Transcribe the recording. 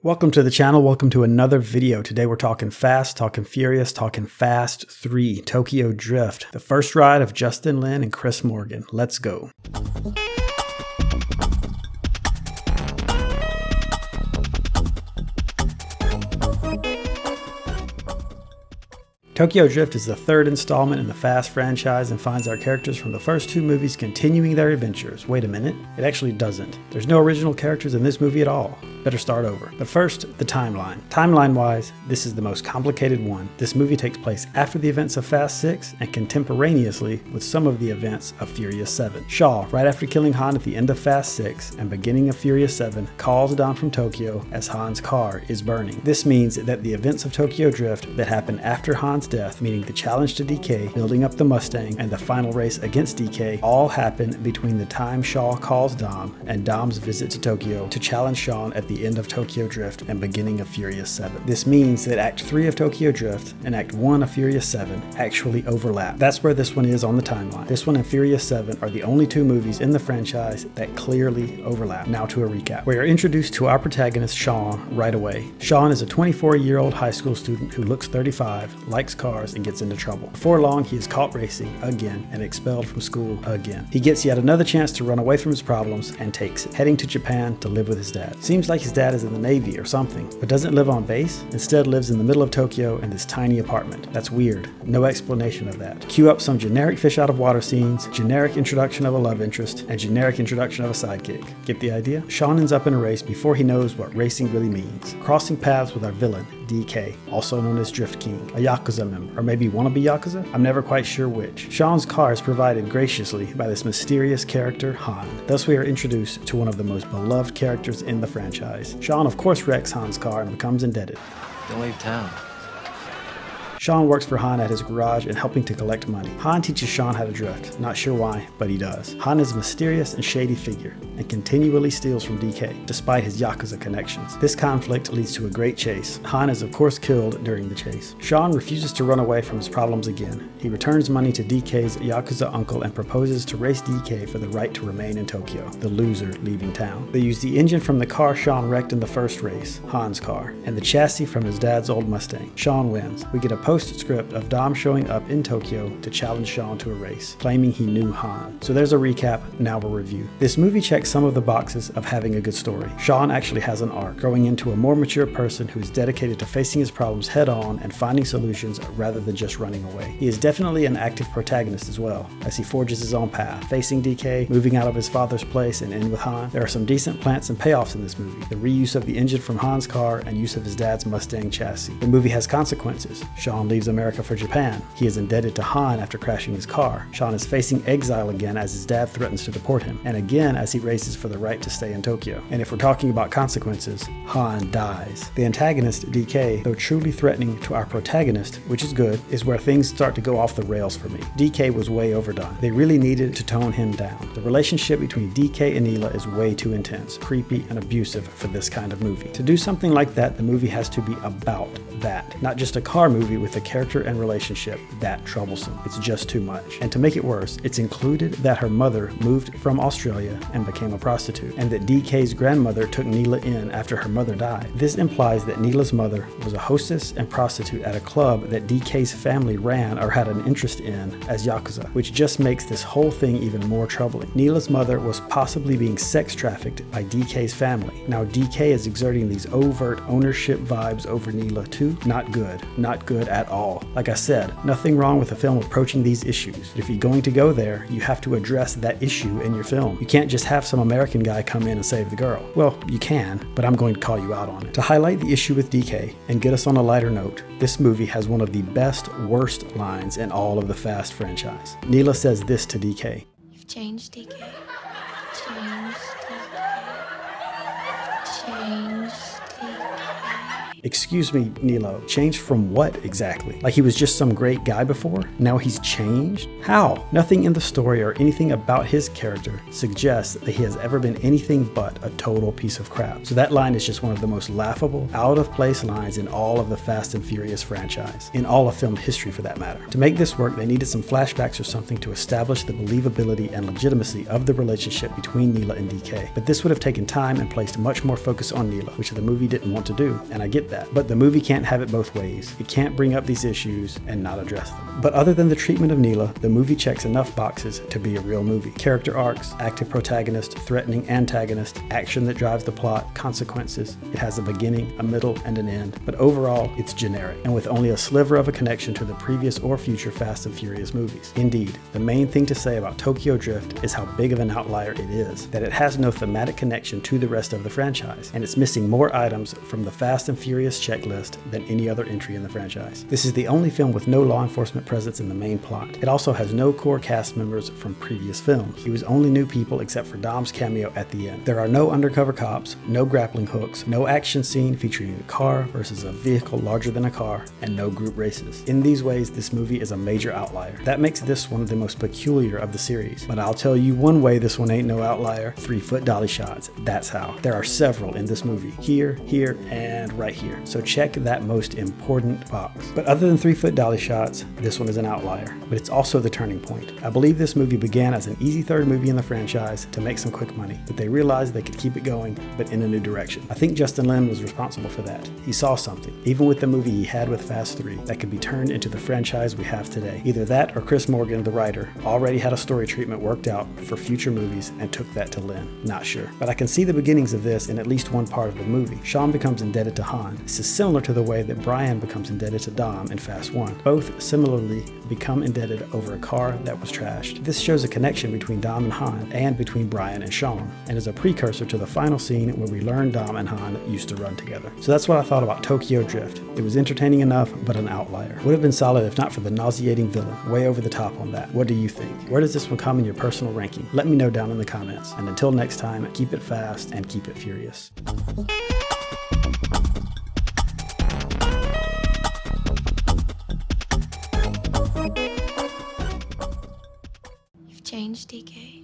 Welcome to the channel. Welcome to another video. Today we're talking Fast, talking Furious, talking Fast 3, Tokyo Drift, the first ride of Justin Lin and Chris Morgan. Let's go. Tokyo Drift is the third installment in the Fast franchise and finds our characters from the first two movies continuing their adventures. Wait a minute, it actually doesn't. There's no original characters in this movie at all. Better start over. But first, the timeline. Timeline-wise, this is the most complicated one. This movie takes place after the events of Fast 6 and contemporaneously with some of the events of Furious 7. Shaw, right after killing Han at the end of Fast 6 and beginning of Furious 7, calls down from Tokyo as Han's car is burning. This means that the events of Tokyo Drift that happen after Han's death, meaning the challenge to DK, building up the Mustang, and the final race against DK, all happen between the time Shaw calls Dom and Dom's visit to Tokyo to challenge Sean at the end of Tokyo Drift and beginning of Furious 7. This means that Act 3 of Tokyo Drift and Act 1 of Furious 7 actually overlap. That's where this one is on the timeline. This one and Furious 7 are the only two movies in the franchise that clearly overlap. Now to a recap. We are introduced to our protagonist Sean right away. Sean is a 24-year-old high school student who looks 35, likes cars, and gets into trouble. Before long, he is caught racing again and expelled from school again. He gets yet another chance to run away from his problems and takes it, heading to Japan to live with his dad. Seems like his dad is in the Navy or something, but doesn't live on base. Instead lives in the middle of Tokyo in this tiny apartment. That's weird. No explanation of that. Cue up some generic fish out of water scenes, generic introduction of a love interest, and generic introduction of a sidekick. Get the idea? Sean ends up in a race before he knows what racing really means. Crossing paths with our villain, DK, also known as Drift King, a Yakuza member, or maybe wannabe Yakuza? I'm never quite sure which. Sean's car is provided graciously by this mysterious character, Han. Thus we are introduced to one of the most beloved characters in the franchise. Sean of course wrecks Han's car and becomes indebted. Don't leave town. Sean works for Han at his garage and helping to collect money. Han teaches Sean how to drift. Not sure why, but he does. Han is a mysterious and shady figure and continually steals from DK, despite his Yakuza connections. This conflict leads to a great chase. Han is of course killed during the chase. Sean refuses to run away from his problems again. He returns money to DK's Yakuza uncle and proposes to race DK for the right to remain in Tokyo, the loser leaving town. They use the engine from the car Sean wrecked in the first race, Han's car, and the chassis from his dad's old Mustang. Sean wins. We get a postscript of Dom showing up in Tokyo to challenge Sean to a race, claiming he knew Han. So there's a recap, now we'll review. This movie checks some of the boxes of having a good story. Sean actually has an arc, growing into a more mature person who is dedicated to facing his problems head on and finding solutions rather than just running away. He is definitely an active protagonist as well, as he forges his own path, facing DK, moving out of his father's place and in with Han. There are some decent plants and payoffs in this movie. The reuse of the engine from Han's car and use of his dad's Mustang chassis. The movie has consequences. Sean leaves America for Japan. He is indebted to Han after crashing his car. Sean is facing exile again as his dad threatens to deport him, and again as he races for the right to stay in Tokyo. And if we're talking about consequences, Han dies. The antagonist, DK, though truly threatening to our protagonist, which is good, is where things start to go off the rails for me. DK was way overdone. They really needed to tone him down. The relationship between DK and Neela is way too intense, creepy, and abusive for this kind of movie. To do something like that, the movie has to be about that, not just a car movie with a character and relationship that troublesome. It's just too much. And to make it worse, it's included that her mother moved from Australia and became a prostitute, and that DK's grandmother took Neela in after her mother died. This implies that Neela's mother was a hostess and prostitute at a club that DK's family ran or had an interest in as Yakuza, which just makes this whole thing even more troubling. Neela's mother was possibly being sex trafficked by DK's family. Now DK is exerting these overt ownership vibes over Neela too. Not good. Not good at all. Like I said, nothing wrong with a film approaching these issues. If you're going to go there, you have to address that issue in your film. You can't just have some American guy come in and save the girl. Well, you can, but I'm going to call you out on it. To highlight the issue with DK and get us on a lighter note, this movie has one of the best, worst lines in all of the Fast franchise. Neela says this to DK. You've changed, DK. Changed, DK. Changed, DK. Excuse me, Nilo, changed from what exactly? Like he was just some great guy before? Now he's changed? How? Nothing in the story or anything about his character suggests that he has ever been anything but a total piece of crap. So that line is just one of the most laughable, out of place lines in all of the Fast and Furious franchise, in all of film history for that matter. To make this work, they needed some flashbacks or something to establish the believability and legitimacy of the relationship between Neela and DK. But this would have taken time and placed much more focus on Neela, which the movie didn't want to do, and I get that. But the movie can't have it both ways. It can't bring up these issues and not address them. But other than the treatment of Neela, the movie checks enough boxes to be a real movie. Character arcs, active protagonist, threatening antagonist, action that drives the plot, consequences. It has a beginning, a middle, and an end. But overall, it's generic, and with only a sliver of a connection to the previous or future Fast and Furious movies. Indeed, the main thing to say about Tokyo Drift is how big of an outlier it is, that it has no thematic connection to the rest of the franchise, and it's missing more items from the Fast and Furious checklist than any other entry in the franchise. This is the only film with no law enforcement presence in the main plot. It also has no core cast members from previous films. It was only new people except for Dom's cameo at the end. There are no undercover cops, no grappling hooks, no action scene featuring a car versus a vehicle larger than a car, and no group races. In these ways, this movie is a major outlier. That makes this one of the most peculiar of the series. But I'll tell you one way this one ain't no outlier: 3-foot dolly shots. That's how. There are several in this movie. Here, and right here. So check that most important box. But other than 3-foot dolly shots, this one is an outlier. But it's also the turning point. I believe this movie began as an easy third movie in the franchise to make some quick money, but they realized they could keep it going, but in a new direction. I think Justin Lin was responsible for that. He saw something, even with the movie he had with Fast 3, that could be turned into the franchise we have today. Either that or Chris Morgan, the writer, already had a story treatment worked out for future movies and took that to Lin. Not sure. But I can see the beginnings of this in at least one part of the movie. Sean becomes indebted to Han. This is similar to the way that Brian becomes indebted to Dom in Fast 1. Both similarly become indebted over a car that was trashed. This shows a connection between Dom and Han and between Brian and Sean, and is a precursor to the final scene where we learn Dom and Han used to run together. So that's what I thought about Tokyo Drift. It was entertaining enough, but an outlier. Would have been solid if not for the nauseating villain. Way over the top on that. What do you think? Where does this one come in your personal ranking? Let me know down in the comments. And until next time, keep it fast and keep it furious. You've changed, DK.